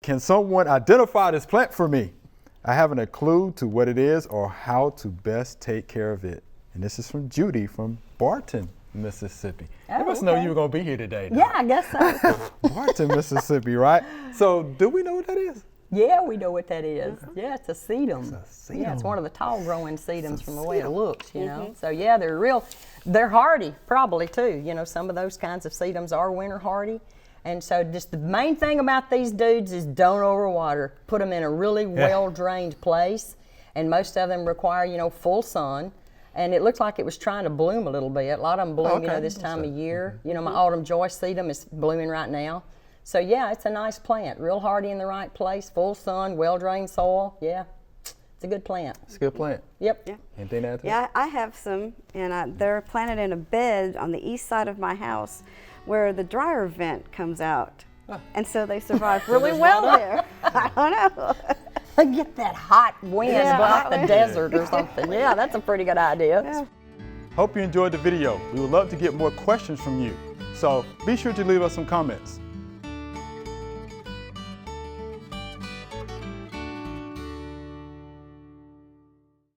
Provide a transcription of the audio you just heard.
Can someone identify this plant for me? I haven't a clue to what it is or how to best take care of it. And this is from Judy from Barton, Mississippi. Oh, They must know you were going to be here today. Yeah, I guess so. Barton, Mississippi, right? So do we know what that is? Yeah, we know what that is. Yeah, it's a sedum. It's a sedum. Yeah, it's one of the tall growing sedums from the way it looks, you know. So yeah, they're hardy probably too. You know, some of those kinds of sedums are winter hardy. And so just the main thing about these dudes is don't overwater. Put them in a really well-drained place. And most of them require, you know, full sun. And it looked like it was trying to bloom a little bit. A lot of them bloom, you know, this time of year. You know, my autumn joy sedum is blooming right now. So yeah, it's a nice plant. Real hardy in the right place, full sun, well-drained soil. Yeah, it's a good plant. It's a good plant. Yep. Yeah. Anything to add to that? Yeah, I have some, and they're planted in a bed on the east side of my house where the dryer vent comes out. And so they survive really well there. I don't know. They get that hot wind like the desert or Yeah. something. Yeah, that's a pretty good idea. Yeah. Hope you enjoyed the video. We would love to get more questions from you. So be sure to leave us some comments.